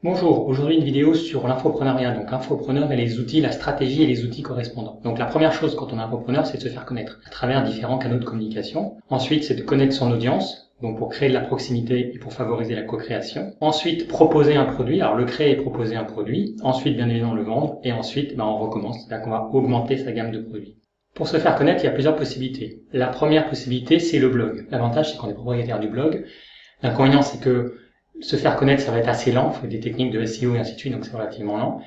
Bonjour, aujourd'hui une vidéo sur l'infoprenariat, donc infopreneur et les outils, la stratégie et les outils correspondants. Donc la première chose quand on est infopreneur, c'est de se faire connaître à travers différents canaux de communication. Ensuite, c'est de connaître son audience, donc pour créer de la proximité et pour favoriser la co-création. Ensuite, proposer un produit, alors le créer et proposer un produit. Ensuite, bien évidemment, le vendre. Et ensuite, on recommence, c'est-à-dire qu'on va augmenter sa gamme de produits. Pour se faire connaître, il y a plusieurs possibilités. La première possibilité, c'est le blog. L'avantage, c'est qu'on est propriétaire du blog. L'inconvénient, c'est que se faire connaître, ça va être assez lent. Il faut des techniques de SEO et ainsi de suite, donc c'est relativement lent.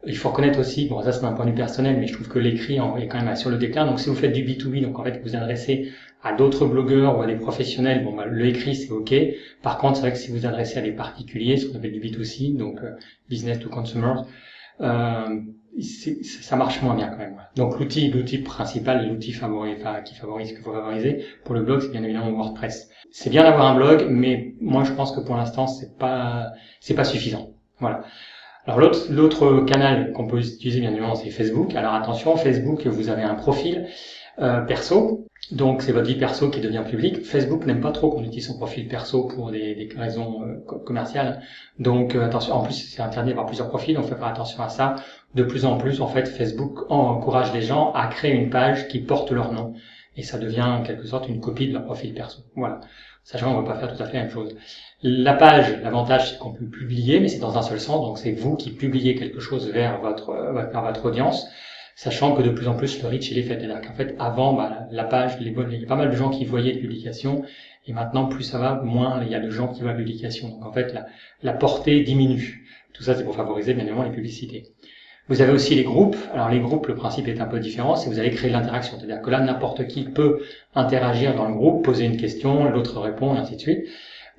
Il faut reconnaître aussi, bon ça c'est d'un point de vue personnel, mais je trouve que l'écrit est quand même sur le déclin. Donc si vous faites du B2B, donc en fait vous vous adressez à d'autres blogueurs ou à des professionnels, le écrit c'est ok. Par contre, c'est vrai que si vous vous adressez à des particuliers, ce qu'on appelle du B2C, donc business to consumer, ça marche moins bien quand même. Donc l'outil principal, l'outil qu'il faut favoriser pour le blog, c'est bien évidemment WordPress. C'est bien d'avoir un blog, mais moi je pense que pour l'instant c'est pas suffisant. Voilà. Alors l'autre canal qu'on peut utiliser bien évidemment c'est Facebook. Alors attention, Facebook, vous avez un profil perso. Donc c'est votre vie perso qui devient publique. Facebook n'aime pas trop qu'on utilise son profil perso pour des raisons commerciales. Donc attention, en plus c'est interdit d'avoir plusieurs profils, donc faut faire attention à ça. De plus en plus, en fait, Facebook encourage les gens à créer une page qui porte leur nom. Et ça devient en quelque sorte une copie de leur profil perso. Voilà. Sachant qu'on ne va pas faire tout à fait la même chose. La page, l'avantage c'est qu'on peut publier, mais c'est dans un seul sens, donc c'est vous qui publiez quelque chose vers votre audience. Sachant que de plus en plus le reach il est fait, c'est-à-dire qu'en fait avant la page, il y a pas mal de gens qui voyaient les publications et maintenant plus ça va, moins il y a de gens qui voient les publications. Donc en fait la portée diminue. Tout ça c'est pour favoriser bien évidemment les publicités. Vous avez aussi les groupes. Alors les groupes, le principe est un peu différent, c'est que vous allez créer de l'interaction, c'est-à-dire que là n'importe qui peut interagir dans le groupe, poser une question, l'autre répond et ainsi de suite.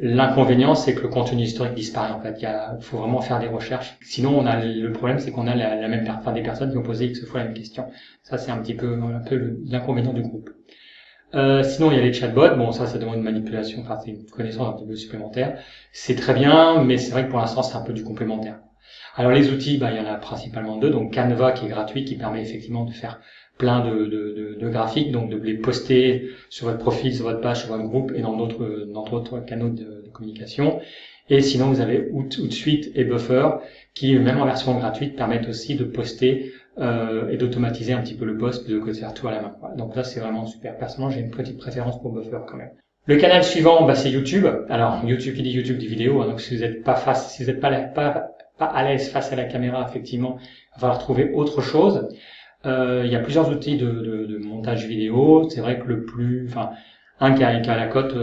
L'inconvénient, c'est que le contenu historique disparaît. En fait, il faut vraiment faire des recherches. Sinon, le problème, c'est qu'on a des personnes qui ont posé X fois la même question. Ça, c'est un peu l'inconvénient du groupe. Sinon, il y a les chatbots. Bon, ça demande une manipulation. Enfin, c'est une connaissance un petit peu supplémentaire. C'est très bien, mais c'est vrai que pour l'instant, c'est un peu du complémentaire. Alors, les outils, il y en a principalement deux. Donc, Canva, qui est gratuit, qui permet effectivement de faire plein de graphiques, donc de les poster sur votre profil, sur votre page, sur votre groupe et dans d'autres canaux de communication. Et sinon, vous avez Hootsuite et Buffer qui, même en version gratuite, permettent aussi de poster et d'automatiser un petit peu le post plutôt que de faire tout à la main. Voilà. Donc là, c'est vraiment super. Personnellement, j'ai une petite préférence pour Buffer quand même. Le canal suivant, c'est YouTube. Alors, YouTube, qui dit YouTube, dit vidéo. Donc, si vous n'êtes pas à l'aise face à la caméra, effectivement, il va falloir trouver autre chose. Il y a plusieurs outils de montage vidéo. C'est vrai que un qui a la cote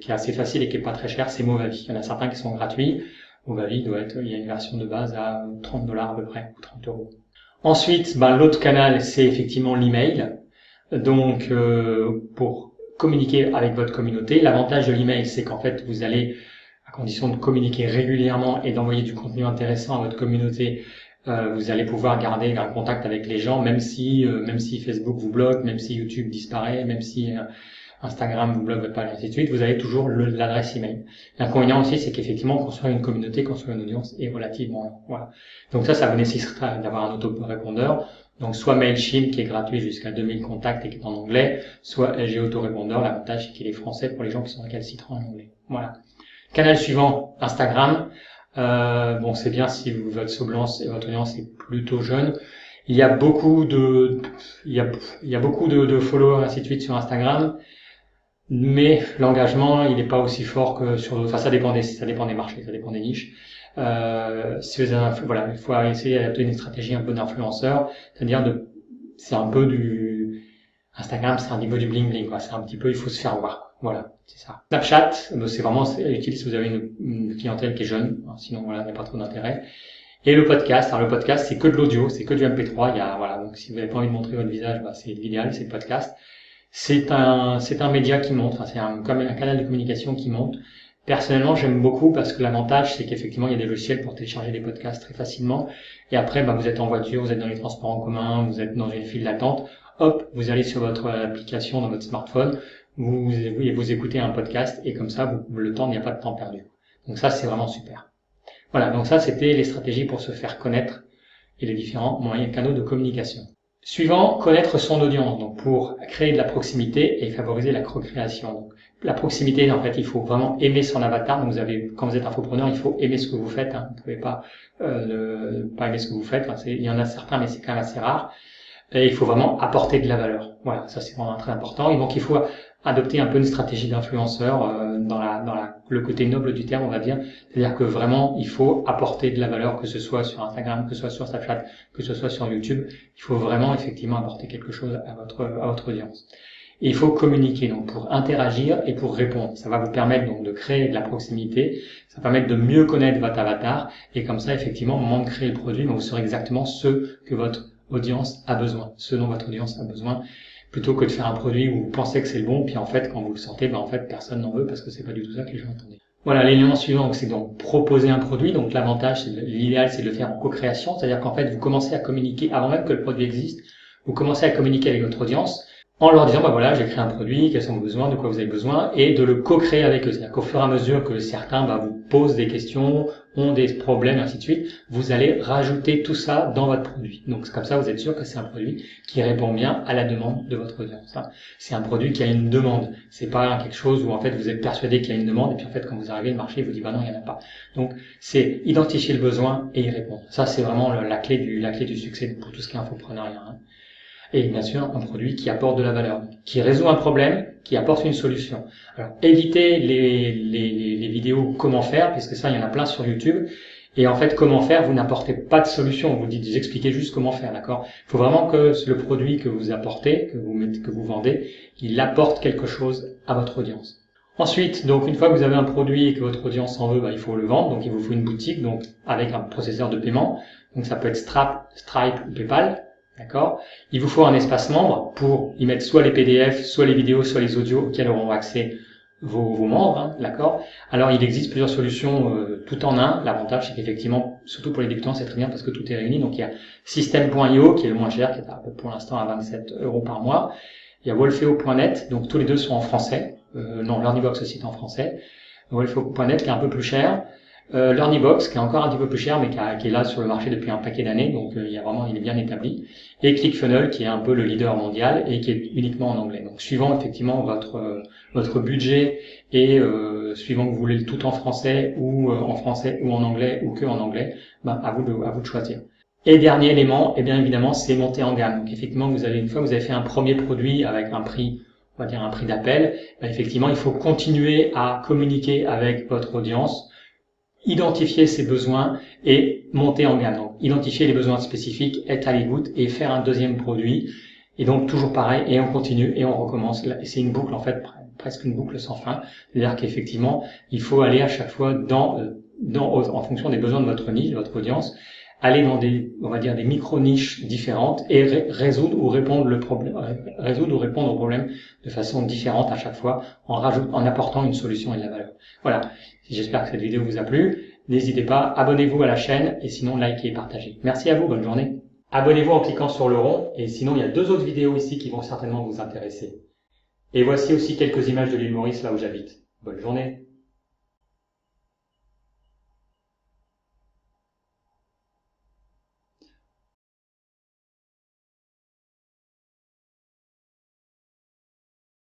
qui est assez facile et qui est pas très cher, c'est Movavi. Il y en a certains qui sont gratuits. Movavi il y a une version de base à $30 à peu près, ou 30 €. Ensuite, l'autre canal, c'est effectivement l'email. Donc, pour communiquer avec votre communauté, l'avantage de l'email, c'est qu'en fait, vous allez, à condition de communiquer régulièrement et d'envoyer du contenu intéressant à votre communauté, vous allez pouvoir garder un contact avec les gens, même si Facebook vous bloque, même si YouTube disparaît, même si Instagram vous bloque votre page, ainsi de suite, vous avez toujours l'adresse email. L'inconvénient aussi, c'est qu'effectivement, construire une communauté, construire une audience est relativement long. Voilà. Donc ça vous nécessitera d'avoir un autorépondeur. Donc soit Mailchimp qui est gratuit jusqu'à 2000 contacts et qui est en anglais, soit LG Autorépondeur. L'avantage c'est qu'il est français pour les gens qui sont récalcitrants en anglais. Voilà. Canal suivant, Instagram. C'est bien si votre audience est plutôt jeune. Il y a beaucoup de followers ainsi de suite sur Instagram, mais l'engagement il n'est pas aussi fort que sur d'autres. Enfin, ça dépend des marchés, ça dépend des niches. Il faut essayer d'adapter une stratégie un peu d'influenceur, c'est-à-dire c'est un peu Instagram, c'est un niveau du bling bling, quoi. C'est un petit peu, il faut se faire voir. Voilà, c'est ça. Snapchat, c'est vraiment utile si vous avez une clientèle qui est jeune, sinon il n'y a pas trop d'intérêt. Et le podcast, alors le podcast c'est que de l'audio, c'est que du MP3, donc si vous n'avez pas envie de montrer votre visage, c'est l'idéal, c'est le podcast. C'est un média qui monte, comme un canal de communication qui monte. Personnellement, j'aime beaucoup parce que l'avantage, c'est qu'effectivement, il y a des logiciels pour télécharger des podcasts très facilement. Et après, vous êtes en voiture, vous êtes dans les transports en commun, vous êtes dans une file d'attente. Hop, vous allez sur votre application dans votre smartphone, vous écoutez un podcast et comme ça, il n'y a pas de temps perdu. Donc ça, c'est vraiment super. Voilà, donc ça, c'était les stratégies pour se faire connaître et les différents moyens canaux de communication. Suivant, connaître son audience, donc pour créer de la proximité et favoriser la co-création. Donc, la proximité, en fait, il faut vraiment aimer son avatar. Donc, quand vous êtes infopreneur, il faut aimer ce que vous faites. Hein. Vous ne pouvez pas ne pas aimer ce que vous faites. Enfin, il y en a certains, mais c'est quand même assez rare. Et il faut vraiment apporter de la valeur. Voilà, ça c'est vraiment très important. Et donc, il faut adopter un peu une stratégie d'influenceur le côté noble du terme, on va dire. C'est-à-dire que vraiment, il faut apporter de la valeur, que ce soit sur Instagram, que ce soit sur Snapchat, que ce soit sur YouTube. Il faut vraiment effectivement apporter quelque chose à votre audience. Et il faut communiquer donc pour interagir et pour répondre. Ça va vous permettre donc de créer de la proximité, ça va permettre de mieux connaître votre avatar et comme ça effectivement au moment de créer le produit, vous saurez exactement ce que votre audience a besoin, ce dont votre audience a besoin, plutôt que de faire un produit où vous pensez que c'est le bon, puis en fait quand vous le sortez, en fait personne n'en veut parce que c'est pas du tout ça que les gens attendaient. Voilà, l'élément suivant, c'est donc proposer un produit. Donc l'avantage, l'idéal, c'est de le faire en co-création, c'est-à-dire qu'en fait vous commencez à communiquer avant même que le produit existe, vous commencez à communiquer avec votre audience en leur disant, voilà, j'ai créé un produit, quels sont vos besoins, de quoi vous avez besoin, et de le co-créer avec eux. C'est-à-dire qu'au fur et à mesure que certains vous posent des questions, ont des problèmes, et ainsi de suite, vous allez rajouter tout ça dans votre produit. Donc comme ça, vous êtes sûr que c'est un produit qui répond bien à la demande de votre audience. C'est un produit qui a une demande. C'est pas quelque chose où en fait vous êtes persuadé qu'il y a une demande, et puis en fait quand vous arrivez, le marché vous dit, non, il n'y en a pas. Donc c'est identifier le besoin et y répondre. Ça, c'est vraiment la clé du succès pour tout ce qui est infopreneuriat. Et bien sûr un produit qui apporte de la valeur, qui résout un problème, qui apporte une solution. Alors évitez les vidéos comment faire, puisque ça il y en a plein sur YouTube, et en fait comment faire, vous n'apportez pas de solution, vous expliquez juste comment faire, d'accord? Il faut vraiment que le produit que vous apportez, que vous vendez, il apporte quelque chose à votre audience. Ensuite, donc une fois que vous avez un produit et que votre audience en veut, il faut le vendre, donc il vous faut une boutique, donc avec un processeur de paiement, donc ça peut être Stripe ou PayPal. D'accord. Il vous faut un espace membre pour y mettre soit les PDF, soit les vidéos, soit les audios auxquels auront accès vos membres. D'accord. Alors il existe plusieurs solutions tout en un. L'avantage c'est qu'effectivement, surtout pour les débutants, c'est très bien parce que tout est réuni. Donc il y a System.io qui est le moins cher, qui est pour l'instant à 27 € par mois. Il y a Wolfeo.net, donc tous les deux sont en français. Non, LearnyBox aussi est en français. Wolfeo.net qui est un peu plus cher. LearnyBox qui est encore un petit peu plus cher mais qui est là sur le marché depuis un paquet d'années, donc il est bien établi, et ClickFunnels qui est un peu le leader mondial et qui est uniquement en anglais. Donc suivant effectivement votre budget et suivant que vous voulez tout en français ou en anglais ou que en anglais, à vous de choisir. Et dernier élément, et bien évidemment, c'est monter en gamme. Donc effectivement, une fois que vous avez fait un premier produit avec un prix, on va dire un prix d'appel, effectivement, il faut continuer à communiquer avec votre audience, identifier ses besoins et monter en gamme. Donc, identifier les besoins spécifiques, être à l'écoute et faire un deuxième produit. Et donc, toujours pareil, et on continue et on recommence. C'est une boucle, en fait, presque une boucle sans fin. C'est-à-dire qu'effectivement, il faut aller à chaque fois en fonction des besoins de votre niche, de votre audience, aller dans on va dire, des micro-niches différentes et résoudre ou répondre au problème de façon différente à chaque fois, en apportant une solution et de la valeur. Voilà. J'espère que cette vidéo vous a plu. N'hésitez pas, abonnez-vous à la chaîne et sinon likez et partagez. Merci à vous, bonne journée. Abonnez-vous en cliquant sur le rond et sinon il y a 2 autres vidéos ici qui vont certainement vous intéresser. Et voici aussi quelques images de l'île Maurice là où j'habite. Bonne journée.